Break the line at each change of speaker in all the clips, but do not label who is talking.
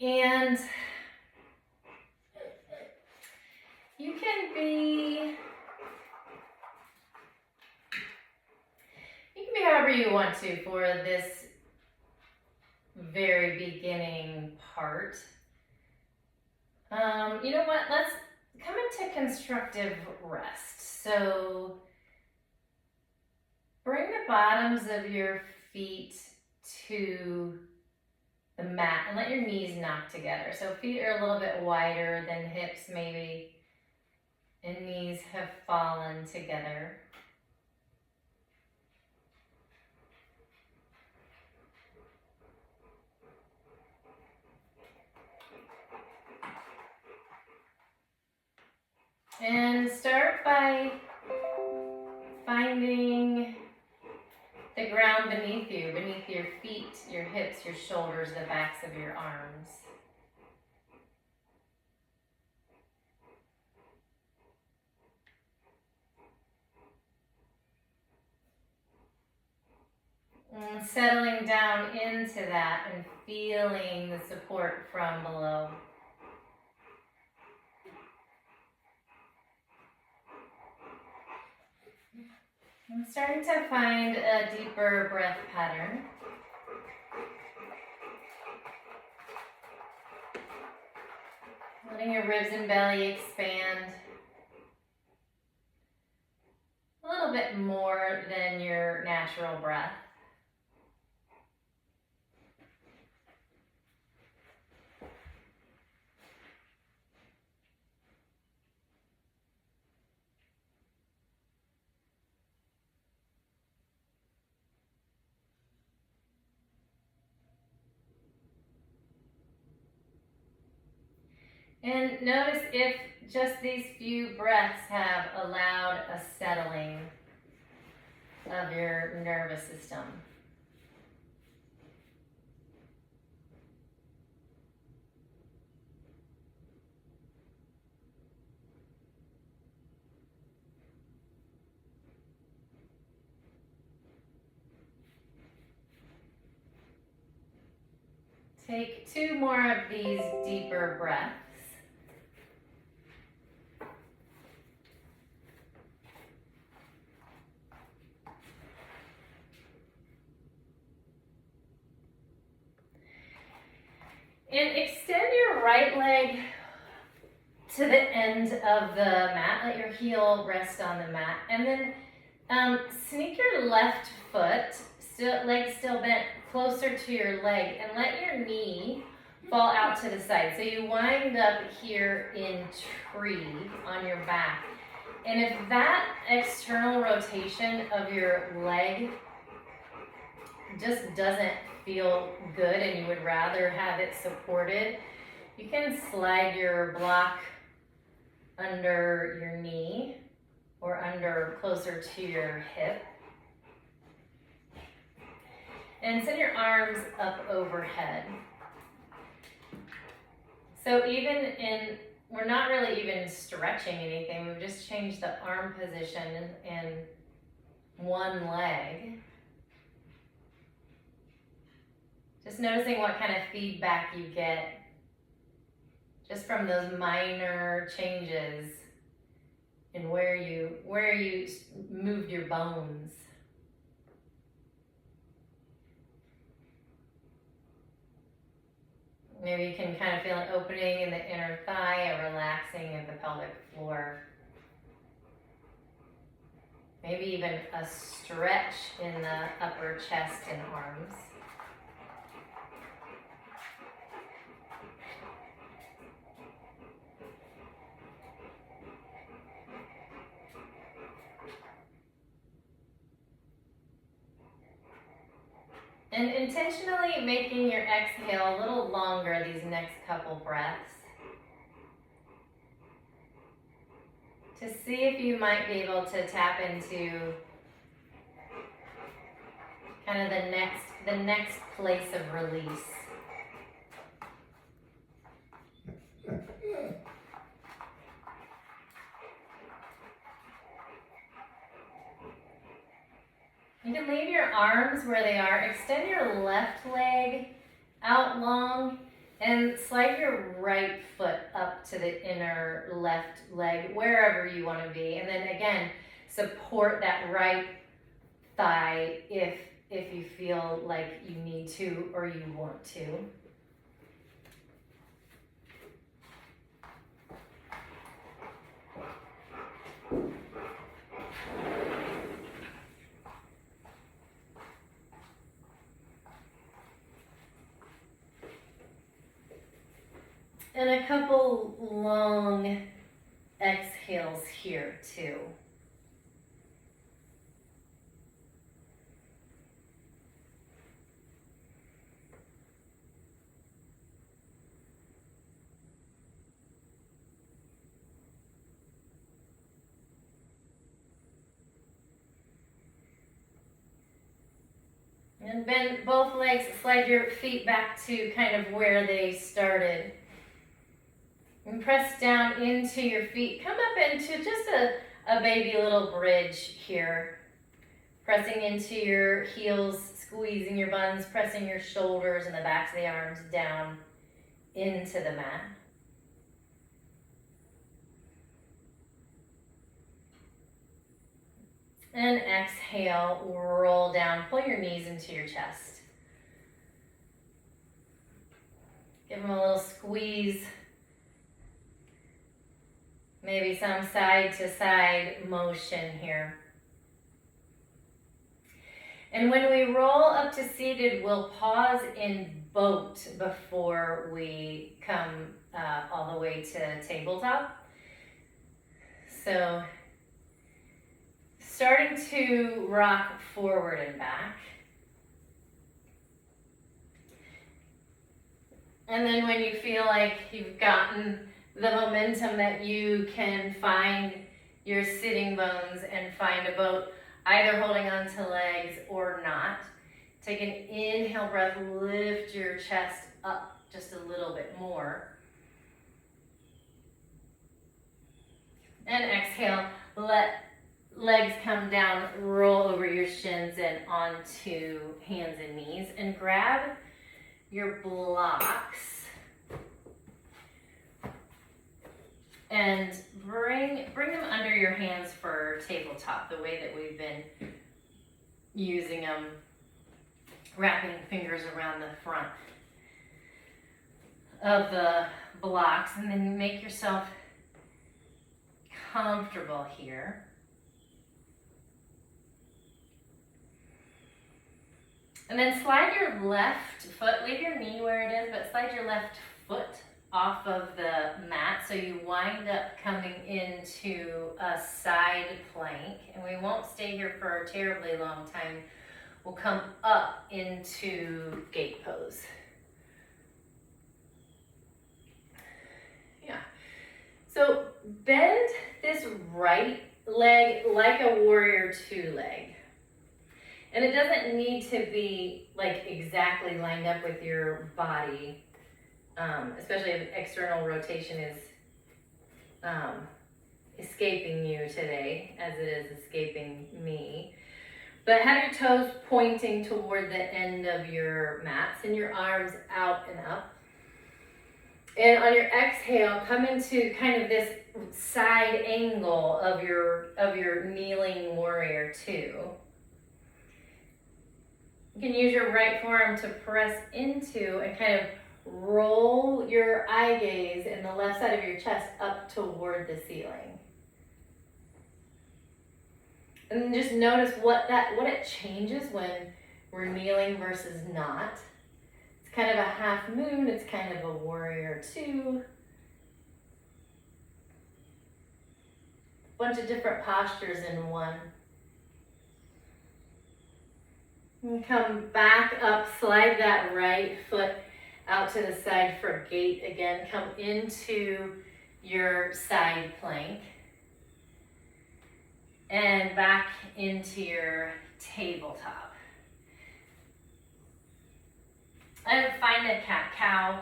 And you can be however you want to for this very beginning part. You know what? Let's come into constructive rest. So bring the bottoms of your feet to the mat and let your knees knock together. So feet are a little bit wider than hips maybe, and knees have fallen together. And start by finding the ground beneath you, beneath your feet, your hips, your shoulders, the backs of your arms. And settling down into that and feeling the support from below. I'm starting to find a deeper breath pattern. Letting your ribs and belly expand a little bit more than your natural breath. And notice if just these few breaths have allowed a settling of your nervous system. Take 2 more of these deeper breaths. And extend your right leg to the end of the mat. Let your heel rest on the mat. And then sneak your left foot, leg still bent, closer to your leg. And let your knee fall out to the side. So you wind up here in tree on your back. And if that external rotation of your leg just doesn't feel good and you would rather have it supported, you can slide your block under your knee or under closer to your hip. And send your arms up overhead. So we're not really even stretching anything, we've just changed the arm position in one leg. Just noticing what kind of feedback you get just from those minor changes in where you moved your bones. Maybe you can kind of feel an opening in the inner thigh, a relaxing of the pelvic floor. Maybe even a stretch in the upper chest and arms. And intentionally making your exhale a little longer these next couple breaths, to see if you might be able to tap into kind of the next place of release. You can leave your arms where they are. Extend your left leg out long And slide your right foot up to the inner left leg, wherever you want to be. And then again, support that right thigh if you feel like you need to or you want to. And a couple long exhales here too. And bend both legs, slide your feet back to kind of where they started. And press down into your feet. Come up into just a baby little bridge here. Pressing into your heels, squeezing your buns, pressing your shoulders and the backs of the arms down into the mat. And exhale, roll down, pull your knees into your chest. Give them a little squeeze. Maybe some side to side motion here. And when we roll up to seated, we'll pause in boat before we come all the way to tabletop. So starting to rock forward and back. And then when you feel like you've gotten the momentum that you can find your sitting bones and find a boat, either holding on to legs or not. Take an inhale breath, lift your chest up just a little bit more. And exhale, let legs come down, roll over your shins and onto hands and knees, and grab your blocks. And bring them under your hands for tabletop, the way that we've been using them, wrapping fingers around the front of the blocks, and then make yourself comfortable here. And then slide your left foot, leave your knee where it is, but slide your left foot off of the mat, so you wind up coming into a side plank, and we won't stay here for a terribly long time. We'll come up into gate pose. Yeah. So bend this right leg like a warrior two leg. And it doesn't need to be like exactly lined up with your body. Especially if external rotation is escaping you today, as it is escaping me. But have your toes pointing toward the end of your mat, send your arms out and up. And on your exhale, come into kind of this side angle of your kneeling warrior two. You can use your right forearm to press into and kind of roll your eye gaze in the left side of your chest up toward the ceiling. And then just notice what it changes when we're kneeling versus not. It's kind of a half moon, it's kind of a warrior two. Bunch of different postures in one. And come back up, slide that right foot out to the side for gate again. Come into your side plank. And back into your tabletop. And find a cat-cow.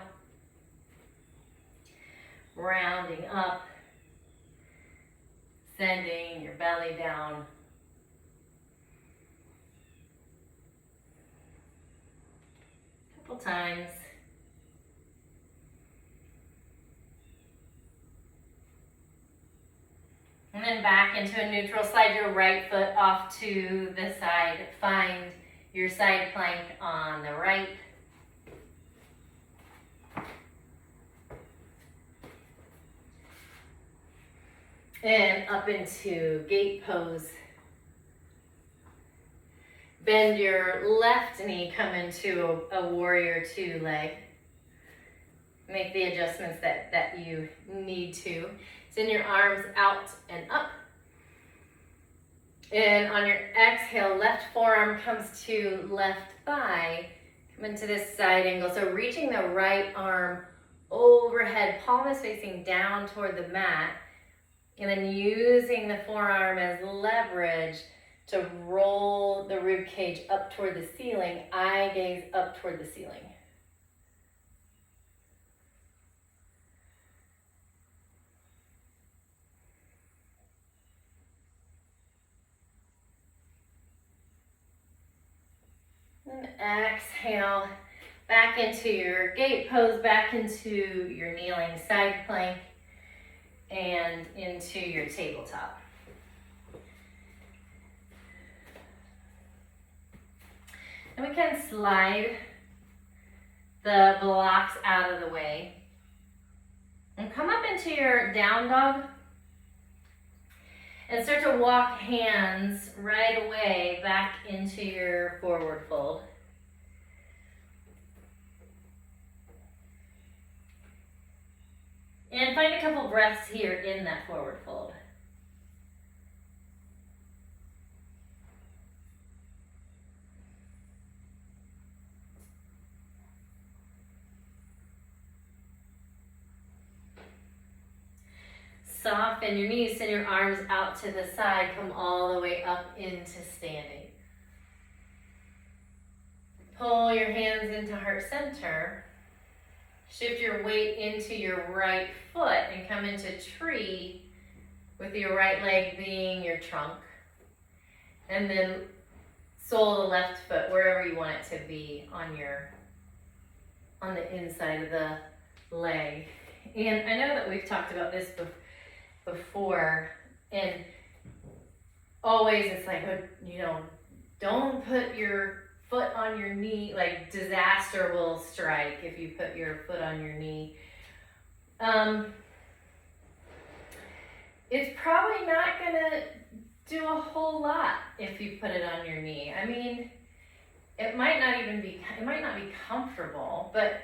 Rounding up. Sending your belly down. Couple times. And then back into a neutral. Slide your right foot off to the side. Find your side plank on the right. And up into gate pose. Bend your left knee, come into a warrior two leg. Make the adjustments that you need to. Send your arms out and up. And on your exhale, left forearm comes to left thigh. Come into this side angle. So reaching the right arm overhead, palm is facing down toward the mat. And then using the forearm as leverage to roll the rib cage up toward the ceiling, eye gaze up toward the ceiling. And exhale, back into your gate pose, back into your kneeling side plank, and into your tabletop. And we can slide the blocks out of the way. And come up into your down dog. And start to walk hands right away back into your forward fold. And find a couple breaths here in that forward fold. Soften your knees, send your arms out to the side, come all the way up into standing. Pull your hands into heart center. Shift your weight into your right foot and come into tree with your right leg being your trunk. And then sole the left foot wherever you want it to be on the inside of the leg. And I know that we've talked about this before, and always it's like, don't put your foot on your knee, like disaster will strike if you put your foot on your knee. It's probably not gonna do a whole lot if you put it on your knee. I mean, it might not be comfortable, but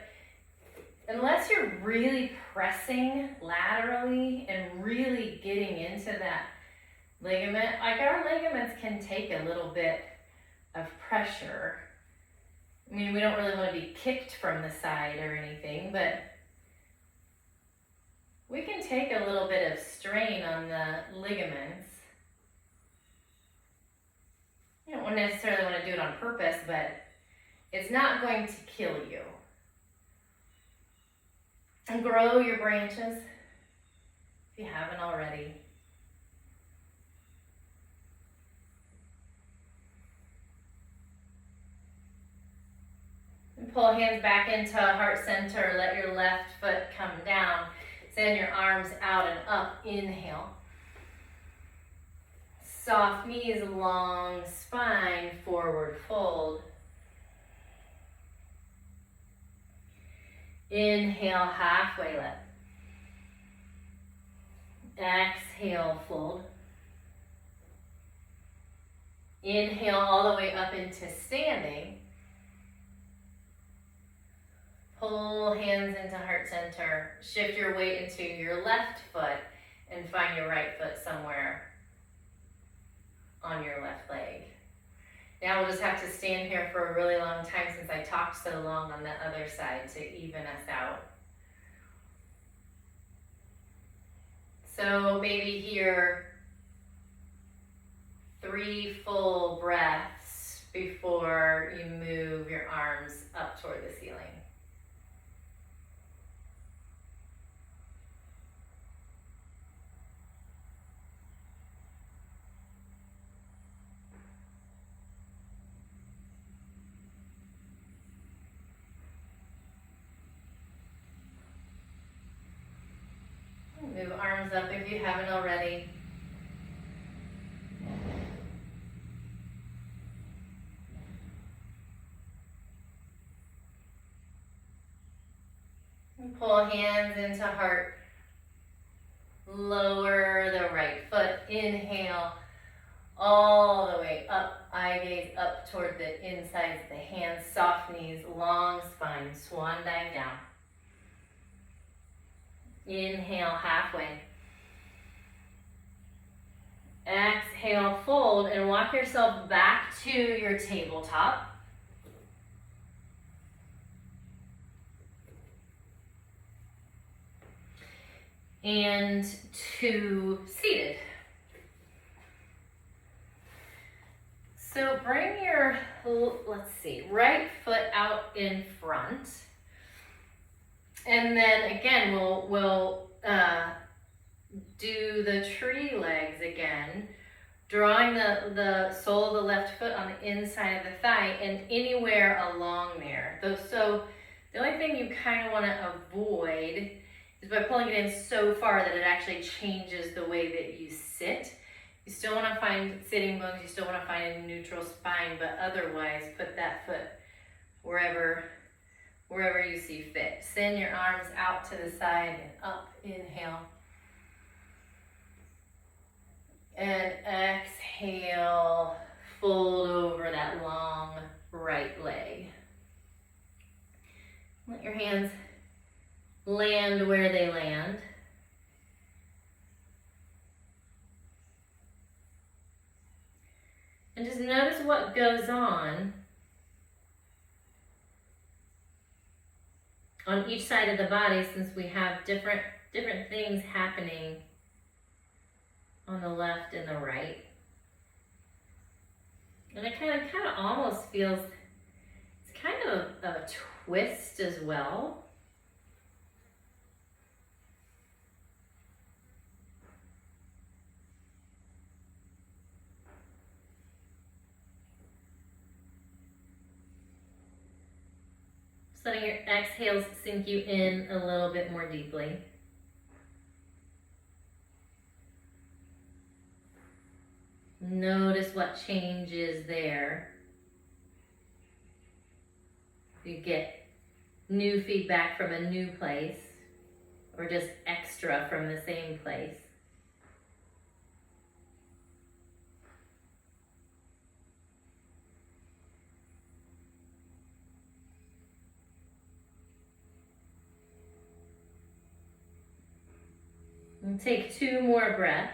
unless you're really pressing laterally and really getting into that ligament, like our ligaments can take a little bit of pressure. I mean, we don't really want to be kicked from the side or anything, but we can take a little bit of strain on the ligaments. You don't necessarily want to do it on purpose, but it's not going to kill you. And grow your branches if you haven't already. And pull hands back into heart center. Let your left foot come down. Send your arms out and up. Inhale. Soft knees, long spine, forward fold. Inhale, halfway lift. Exhale, fold. Inhale all the way up into standing. Pull hands into heart center. Shift your weight into your left foot and find your right foot somewhere on your left leg. Now we'll just have to stand here for a really long time since I talked so long on the other side to even us out. So maybe here 3 full breaths before you move your arms up toward the ceiling. Move arms up if you haven't already. And pull hands into heart. Lower the right foot. Inhale all the way up. Eye gaze up toward the insides of the hands. Soft knees, long spine. Swan dive down. Inhale halfway. Exhale, fold, and walk yourself back to your tabletop. And to seated. So bring your, let's see, right foot out in front. And then again, we'll do the tree legs again, drawing the sole of the left foot on the inside of the thigh and anywhere along there. So the only thing you kind of want to avoid is by pulling it in so far that it actually changes the way that you sit. You still want to find sitting bones, you still want to find a neutral spine, but otherwise put that foot wherever you see fit. Send your arms out to the side and up, inhale. And exhale, fold over that long right leg. Let your hands land where they land. And just notice what goes on each side of the body, since we have different things happening on the left and the right. And it kind of almost feels, it's kind of a twist as well. Just letting your exhales sink you in a little bit more deeply. Notice what changes there. You get new feedback from a new place, or just extra from the same place. And take 2 more breaths.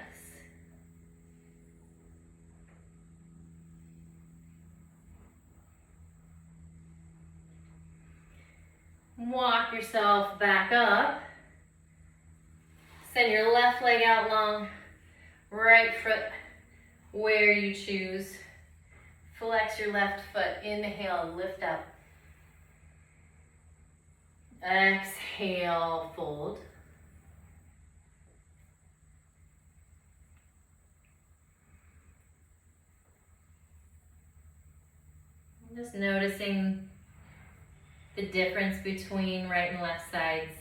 Walk yourself back up. Send your left leg out long, right foot where you choose. Flex your left foot, inhale, lift up. Exhale, fold. Just noticing the difference between right and left sides.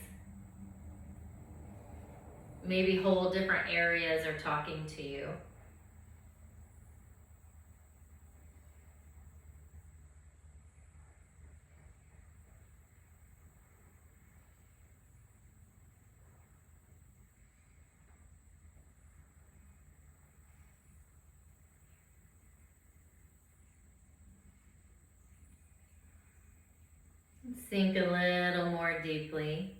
Maybe whole different areas are talking to you. Sink a little more deeply.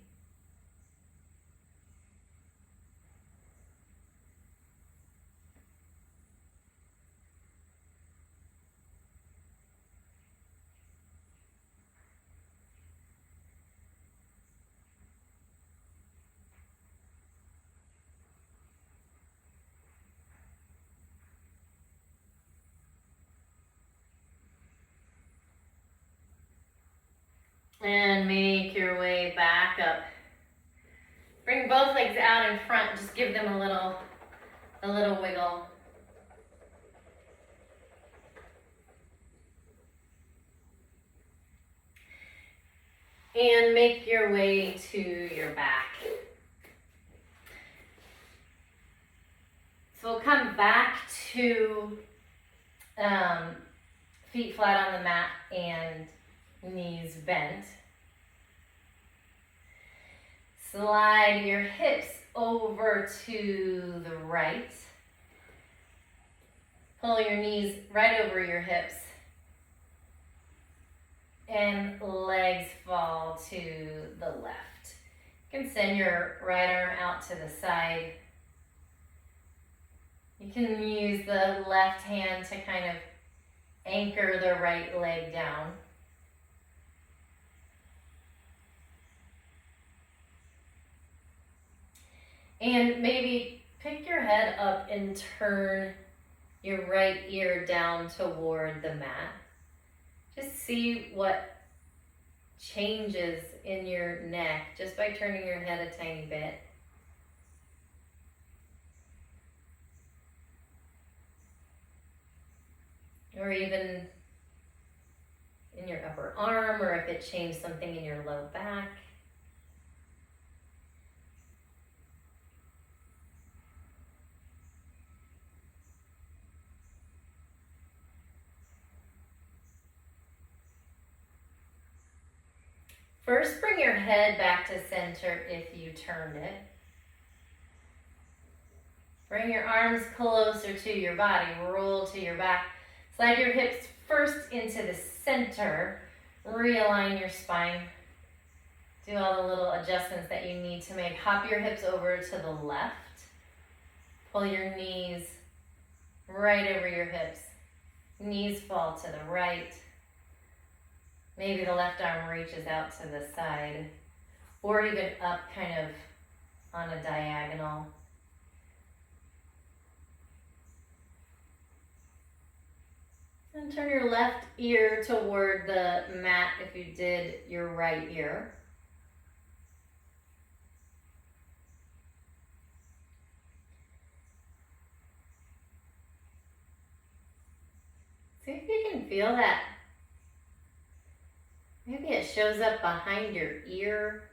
And make your way back up. Bring both legs out in front. Just give them a little wiggle. And make your way to your back. So we'll come back to feet flat on the mat and knees bent. slide your hips over to the right. Pull your knees right over your hips. And legs fall to the left. You can send your right arm out to the side. You can use the left hand to kind of anchor the right leg down. And maybe pick your head up and turn your right ear down toward the mat. Just see what changes in your neck just by turning your head a tiny bit. Or even in your upper arm, or if it changed something in your low back. First, bring your head back to center if you turned it. Bring your arms closer to your body, roll to your back. Slide your hips first into the center. Realign your spine. Do all the little adjustments that you need to make. Hop your hips over to the left. Pull your knees right over your hips. Knees fall to the right. Maybe the left arm reaches out to the side, or even up kind of on a diagonal. And turn your left ear toward the mat if you did your right ear. See if you can feel that. Maybe it shows up behind your ear.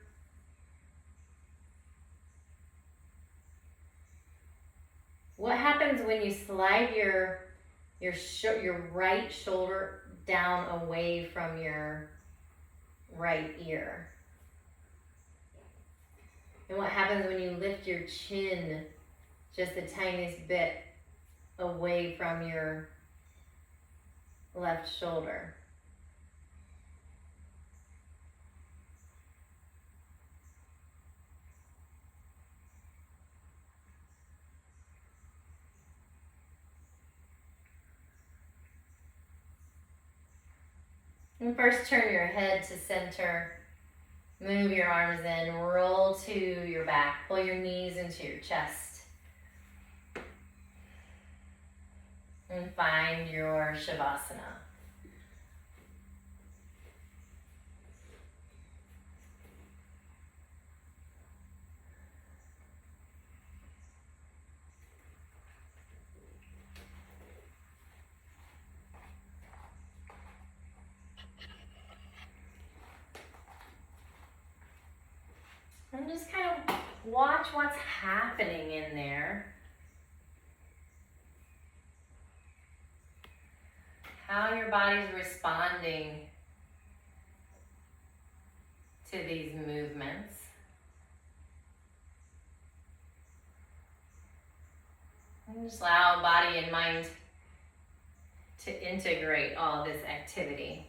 What happens when you slide your right shoulder down away from your right ear? And what happens when you lift your chin just the tiniest bit away from your left shoulder? And first, turn your head to center. Move your arms in. Roll to your back. Pull your knees into your chest. And find your Shavasana. And just kind of watch what's happening in there. How your body's responding to these movements. And just allow body and mind to integrate all this activity.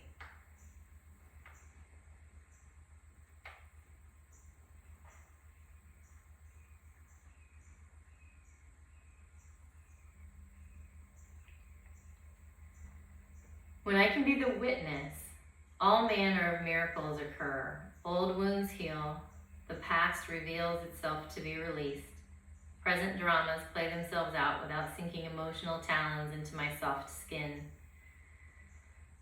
When I can be the witness, all manner of miracles occur. Old wounds heal. The past reveals itself to be released. Present dramas play themselves out without sinking emotional talons into my soft skin.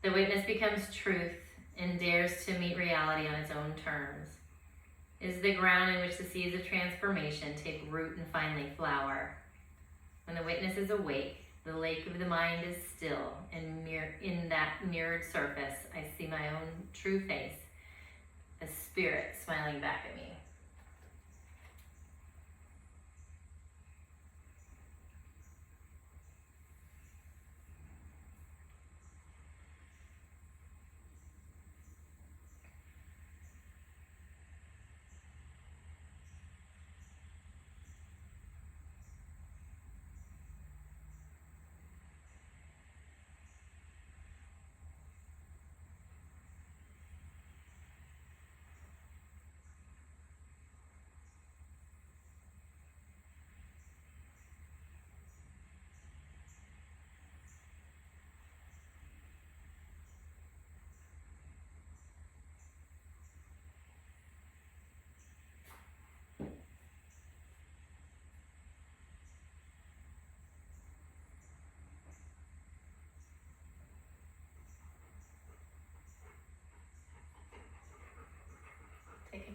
The witness becomes truth and dares to meet reality on its own terms. It is the ground in which the seeds of transformation take root and finally flower. When the witness is awake, the lake of the mind is still, and in that mirrored surface, I see my own true face, a spirit smiling back at me.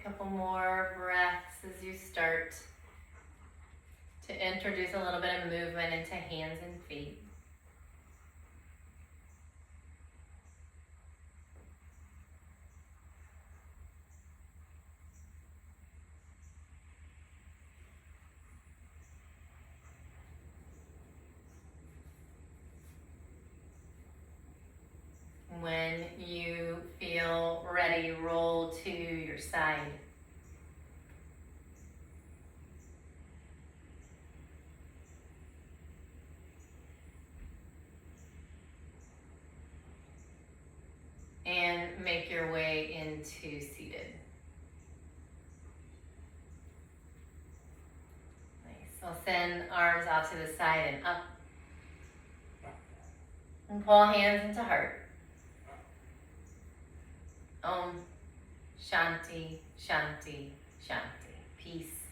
couple more breaths as you start to introduce a little bit of movement into hands and feet. When you feel ready, roll to your side. And make your way into seated. Nice. So send arms off to the side and up. And pull hands into heart. Om Shanti, Shanti, Shanti. Peace.